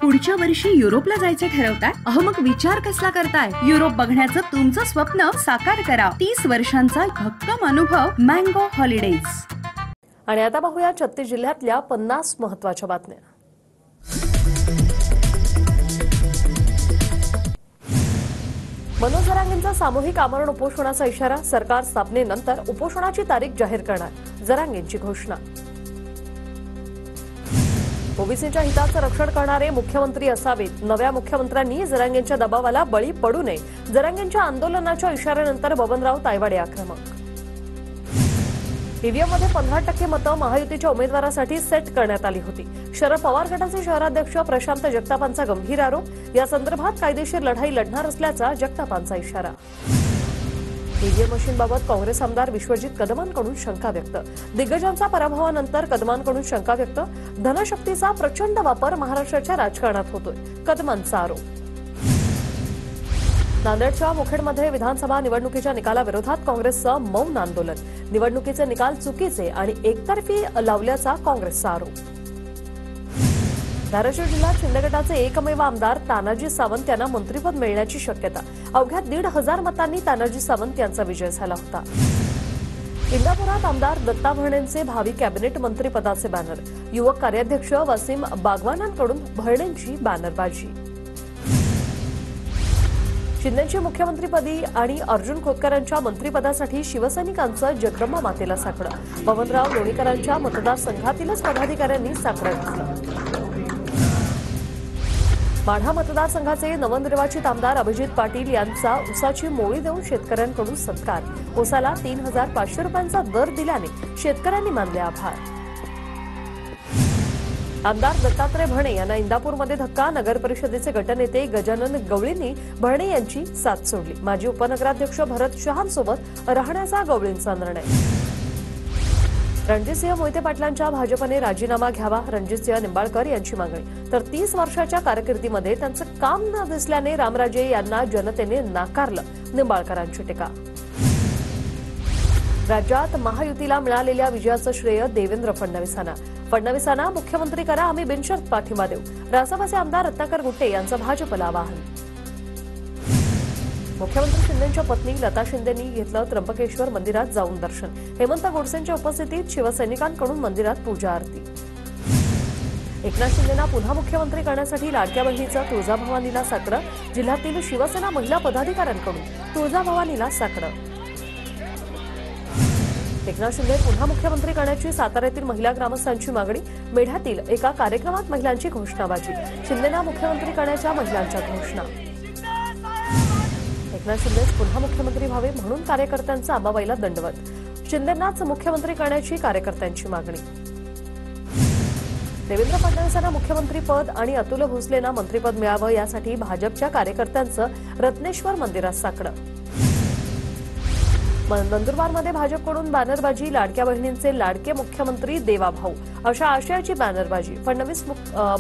पुढच्या वर्षी युरोपला जायचं ठरवताय? अहो मग विचार कसला करताय? युरोप बघण्याचं तुमचं स्वप्न साकार करा. 30 वर्षांचा भक्कम अनुभव मँगो हॉलिडेज. आणि आता पाहूया 36 जिल्ह्यातल्या 50 महत्त्वाच्या बातम्या. मनोज जरांगेंचा सामूहिक आमरण उपोषणाचा इशारा. सरकार स्थापनेनंतर उपोषणाची तारीख जाहीर करणार, जरांगेंची घोषणा. ओबीसीच्या हिताचं रक्षण करणारे मुख्यमंत्री असावेत. नव्या मुख्यमंत्र्यांनी जरांगेंच्या दबावाला बळी पडू नये. जरांगेंच्या आंदोलनाच्या इशाऱ्यानंतर बबनराव तायवाडे आक्रमक. ईव्हीएममध्ये 15% मतं महायुतीच्या उमेदवारासाठी सेट करण्यात आली होती. शरद पवार गटाचे शहराध्यक्ष प्रशांत जगतापांचा गंभीर आरोप. या संदर्भात कायदेशीर लढाई लढणार असल्याचा जगतापांचा इशारा. ईव्हीएम मशीनबाबत काँग्रेस आमदार विश्वजित कदमांकडून शंका व्यक्त. दिग्गजांचा पराभवानंतर कदमांकडून शंका व्यक्त. धनशक्तीचा प्रचंड वापर महाराष्ट्राच्या राजकारणात होतोय, कदमांचा आरोप. नांदेडच्या मुखेडमध्ये विधानसभा निवडणुकीच्या निकालाविरोधात काँग्रेसचं मौन आंदोलन. निवडणुकीचे निकाल चुकीचे आणि एकतर्फी लावल्याचा काँग्रेसचा आरोप. धाराशिव जिल्ह्यात शिंदे गटाचे एकमेव आमदार तानाजी सावंत यांना मंत्रिपद मिळण्याची शक्यता. अवघ्या 1,500 मतांनी तानाजी सावंत यांचा विजय झाला होता. इंदापुरात आमदार दत्ता भरणेंचे भावी कॅबिनेट मंत्रिपदाचे बॅनर. युवक कार्याध्यक्ष वसीम बागवानांकडून भरणेंची बॅनरबाजी. शिंदेची मुख्यमंत्रीपदी आणि अर्जुन खोतकरांच्या मंत्रिपदासाठी शिवसैनिकांचं जगदंबा मातेला साकडं. बबनराव लोणीकरांच्या मतदारसंघातीलच पदाधिकाऱ्यांनी साकडं घातलं. माढा मतदारसंघाचे नवनिर्वाचित आमदार अभिजित पाटील यांचा उसाची मोळी देऊन शेतकऱ्यांकडून सत्कार. उसाला 3,500 रुपयांचा दर दिल्याने शेतकऱ्यांनी मानले आभार. आमदार दत्तात्रय भरणे यांना इंदापूरमध्ये धक्का. नगर परिषदेचे गटनेते गजानन गवळींनी भरणे यांची साथ सोडली. माजी उपनगराध्यक्ष भरत शहांसोबत राहण्याचा गवळींचा निर्णय. रणजितसिंह मोहिते पाटलांच्या भाजपने राजीनामा घ्यावा, रणजितसिंह निंबाळकर यांची मागणी. तर 30 वर्षाच्या कारकिर्दीमध्ये त्यांचं काम न दिसल्याने रामराजे यांना जनतेने नाकारलं, निंबाळकरांची टीका. राज्यात महायुतीला मिळालेल्या विजयाचं श्रेय देवेंद्र फडणवीसांना. फडणवीसांना मुख्यमंत्री करा, आम्ही बिनशर्त पाठिंबा देऊ. रासपाचे आमदार रत्नाकर गुट्टे यांचं भाजपला आवाहन. मुख्यमंत्री शिंदेंच्या पत्नी लता शिंदेंनी घेतलं त्र्यंबकेश्वर मंदिरात जाऊन दर्शन. हेमंत गोडसेंच्या उपस्थितीत शिवसैनिकांकडून मंदिरात पूजा आरती. एकनाथ शिंदेंना पुन्हा मुख्यमंत्री करण्यासाठी लाडक्या बहिणीचं तुळजाभवानीला साकडं. जिल्ह्यातील शिवसेना महिला पदाधिकाऱ्यांकडून तुळजाभवानीला साकडं. एकनाथ शिंदे पुन्हा मुख्यमंत्री करण्याची साताऱ्यातील महिला ग्रामस्थांची मागणी. मेढ्यातील एका कार्यक्रमात महिलांची घोषणाबाजी. शिंदेंना मुख्यमंत्री करण्याच्या महिलांच्या घोषणा. एकनाथ शिंदेच पुन्हा मुख्यमंत्री व्हावे म्हणून कार्यकर्त्यांचा अंबाबाईला दंडवत. शिंदेंनाच मुख्यमंत्री करण्याची कार्यकर्त्यांची मागणी. देवेंद्र फडणवीसांना मुख्यमंत्रीपद आणि अतुल भोसलेंना मंत्रिपद मिळावं यासाठी भाजपच्या कार्यकर्त्यांचं रत्नेश्वर मंदिरात साकडं. नंदुरबारमध्ये भाजपकडून बॅनरबाजी. लाडक्या बहिणींचे लाडके मुख्यमंत्री देवाभाऊ अशा आशयाची बॅनरबाजी. फडणवीस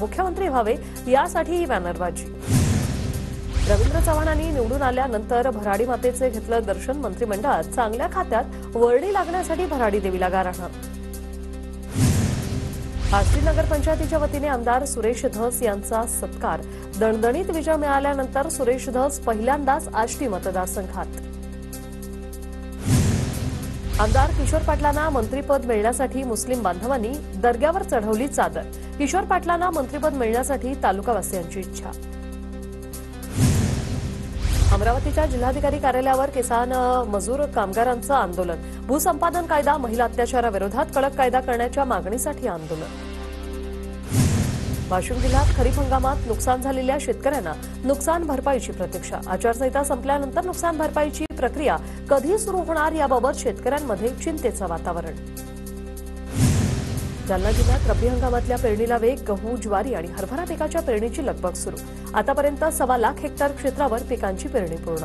मुख्यमंत्री व्हावे यासाठी ही बॅनरबाजी. रवींद्र चव्हाणांनी निवडून आल्यानंतर भराडी मातेचे घेतलं दर्शन. मंत्रिमंडळात चांगल्या खात्यात वर्णी लागण्यासाठी भराडी देवीला गाराणं. आष्टी नगरपंचायतीच्या वतीने आमदार सुरेश धस यांचा सत्कार. दणदणीत विजय मिळाल्यानंतर सुरेश धस पहिल्यांदाच आष्टी मतदारसंघात. आमदार किशोर पाटलांना मंत्रिपद मिळण्यासाठी मुस्लिम बांधवांनी दर्ग्यावर चढवली चादर. किशोर पाटलांना मंत्रिपद मिळण्यासाठी तालुकावासियांची इच्छा. अमरावतीच्या जिल्हाधिकारी कार्यालयावर किसान मजूर कामगारांचं आंदोलन. भूसंपादन कायदा, महिला अत्याचाराविरोधात कडक कायदा करण्याच्या मागणीसाठी आंदोलन. वाशिम जिल्ह्यात खरीप हंगामात नुकसान झालेल्या शेतकऱ्यांना नुकसान भरपाईची प्रतीक्षा. आचारसंहिता संपल्यानंतर नुकसान भरपाईची प्रक्रिया कधी सुरू होणार याबाबत शेतकऱ्यांमध्ये चिंतेचं वातावरण. जालना जिल्ह्यात रब्बी हंगामातल्या पेरणीला वेग. गहू, ज्वारी आणि हरभरा पिकाच्या पेरणीची लगबग सुरू. आतापर्यंत 1.25 लाख हेक्टर क्षेत्रावर पिकांची पेरणी पूर्ण.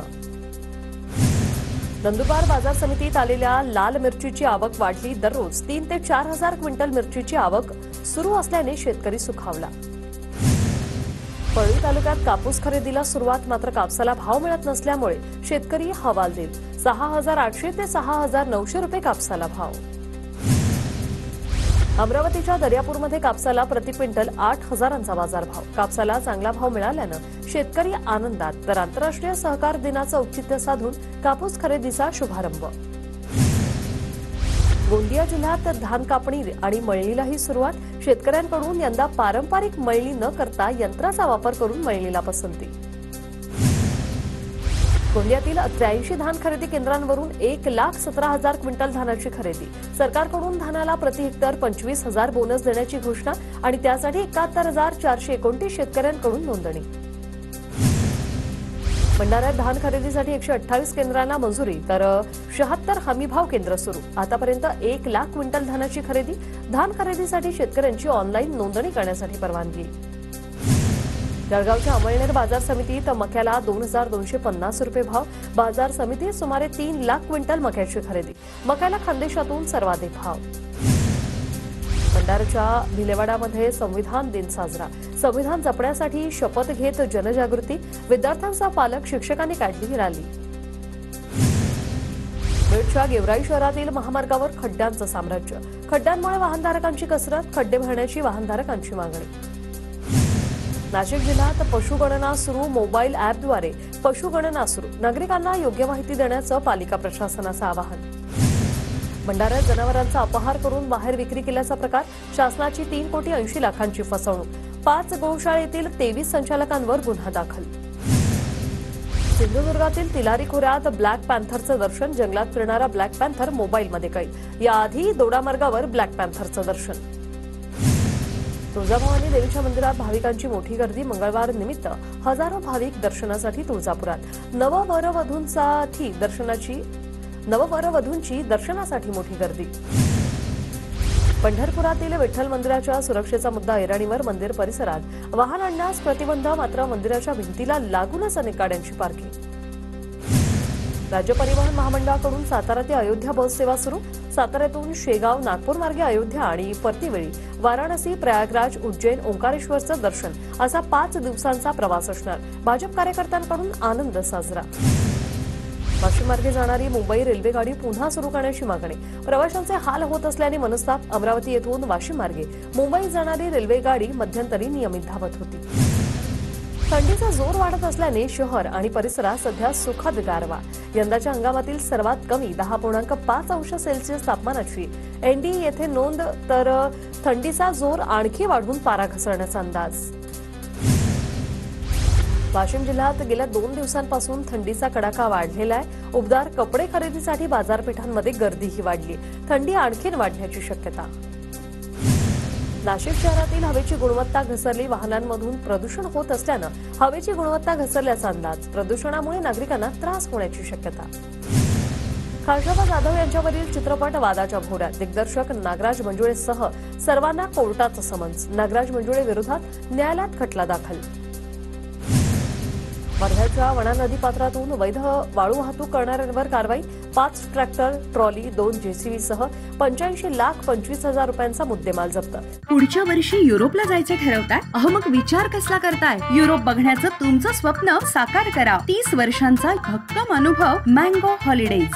नंदुरबार बाजार समितीत आलेल्या लाल मिरचीची आवक वाढली. दररोज 3 ते 4 हजार क्विंटल मिरचीची आवक सुरू असल्याने शेतकरी सुखावला. परळी तालुक्यात कापूस खरेदीला सुरुवात. मात्र कापसाला भाव मिळत नसल्यामुळे शेतकरी हवालदिल. 6,800 ते 6,900 रुपये कापसाला भाव. अमरावतीच्या दर्यापूरमध्ये कापसाला प्रति क्विंटल 8,000चा बाजारभाव. कापसाला चांगला भाव मिळाल्यानं शेतकरी आनंदात. तर आंतरराष्ट्रीय सहकार दिनाचं औचित्य साधून कापूस खरेदीचा शुभारंभ. गोंदिया जिल्ह्यात धान कापणी आणि मळणीलाही सुरुवात. शेतकऱ्यांकडून यंदा पारंपरिक मळणी न करता यंत्राचा वापर करून मळणीला पसंती. गोंदियातील 83 धान खरेदी केंद्रांवरून 1,17,000 क्विंटल धानाची खरेदी. सरकारकडून धानाला प्रति हेक्टर 25,000 बोनस देण्याची घोषणा आणि त्यासाठी 71,429 शेतकऱ्यांकडून नोंदणी. भंडाऱ्यात धान खरेदीसाठी 128 केंद्रांना मंजुरी, तर 76 हमीभाव केंद्र सुरू. आतापर्यंत 1,00,000 क्विंटल धानाची खरेदी. धान खरेदीसाठी शेतकऱ्यांची ऑनलाईन नोंदणी करण्यासाठी परवानगी. जळगावच्या अमळनेर बाजार समितीत मक्याला 2,250 रुपये भाव. बाजार समितीत सुमारे 3,00,000 क्विंटल मक्याची खरेदी. मक्याला खानदेशातून सर्वाधिक भाव. भंडाऱ्याच्या भिलेवाडामध्ये संविधान दिन साजरा. संविधान जपण्यासाठी शपथ घेत जनजागृती. विद्यार्थ्यांचा पालक शिक्षकांनी काढली रॅली. बीडच्या गेवराई शहरातील महामार्गावर खड्ड्यांचं साम्राज्य. खड्ड्यांमुळे वाहनधारकांची कसरत. खड्डे भरण्याची वाहनधारकांची मागणी. नाशिक जिल्ह्यात पशुगणना सुरू. मोबाईल ॲपद्वारे पशुगणना सुरू. नागरिकांना योग्य माहिती देण्याचं पालिका प्रशासनाचं आवाहन. भंडाऱ्यात जनावरांचा अपहार करून बाहेर विक्री केल्याचा प्रकार. शासनाची 3,80,00,000ची फसवणूक. 5 गोशाळेतील 23 संचालकांवर गुन्हा दाखल. सिंधुदुर्गातील तिलारी खोऱ्यात ब्लॅक पॅन्थरचं दर्शन. जंगलात फिरणारा ब्लॅक पॅन्थर मोबाईलमध्ये कैद. याआधी दोडामार्गावर ब्लॅक पॅन्थरचं दर्शन. तुळजाभवानी देवीच्या मंदिरात भाविकांची मोठी गर्दी. मंगळवार निमित्त हजारो भाविक दर्शनासाठी तुळजापुरात. नववरवधूंची दर्शनासाठी मोठी गर्दी. पंढरपुरातील विठ्ठल मंदिराच्या सुरक्षेचा मुद्दा ऐरणीवर. मंदिर परिसरात वाहन आणण्यास प्रतिबंध. मात्र मंदिराच्या भिंतीला लागूनच अनेक गाड्यांची पार्किंग. राज्य परिवहन महामंडळाकडून सातारा ते अयोध्या बस सेवा सुरू. साताऱ्यातून शेगाव नागपूर मार्गे अयोध्या आणि परतीवेळी वाराणसी, प्रयागराज, उज्जैन, ओंकारेश्वरचं दर्शन असा 5 दिवसांचा प्रवास असणार. भाजप कार्यकर्त्यांकडून आनंद साजरा. वाशिम मार्गे जाणारी मुंबई रेल्वे गाडी पुन्हा सुरू करण्याची मागणी. प्रवाशांचे हाल होत असल्याने मनस्ताप. अमरावती येथून वाशिम मार्गे मुंबई जाणारी रेल्वे गाडी मध्यंतरी नियमित धावत होती. थंडीचा जोर वाढत असल्याने शहर आणि परिसरात सध्या सुखद गारवा. यंदाच्या हंगामातील सर्वात कमी 10.5 अंश सेल्सिअस तापमानाची एनडी येथे नोंद. तर थंडीचा जोर आणखी वाढून पारा घसरण्याचा अंदाज. वाशिम जिल्ह्यात गेल्या 2 दिवसांपासून थंडीचा कडाका वाढलेला आहे. उबदार कपडे खरेदीसाठी बाजारपेठांमध्ये गर्दीही वाढली. थंडी आणखीन वाढण्याची शक्यता. नाशिक शहरातील हवेची गुणवत्ता घसरली. वाहनांमधून प्रदूषण होत असल्यानं हवेची गुणवत्ता घसरल्याचा अंदाज. प्रदूषणामुळे नागरिकांना त्रास होण्याची शक्यता. खासदार जाधव यांच्यावरील चित्रपट वादाच्या भोवऱ्यात. दिग्दर्शक नागराज मंजुळेसह सर्वांना कोर्टाचं समन्स. नागराज मंजुळे विरोधात न्यायालयात खटला दाखल. वर्ध्याच्या वणा नदीपात्रातून वैध वाळू वाहतूक करणाऱ्यांवर कारवाई. 5 ट्रॅक्टर, ट्रॉली, 2 जेसीबीसह 85,25,000 रुपयांचा मुद्देमाल जप्त. पुढच्या वर्षी युरोपला जायचं ठरवताय? मग विचार कसला करताय? युरोप बघण्याचं तुमचं स्वप्न साकार करा. 30 वर्षांचा भक्कम अनुभव मँगो हॉलिडेज.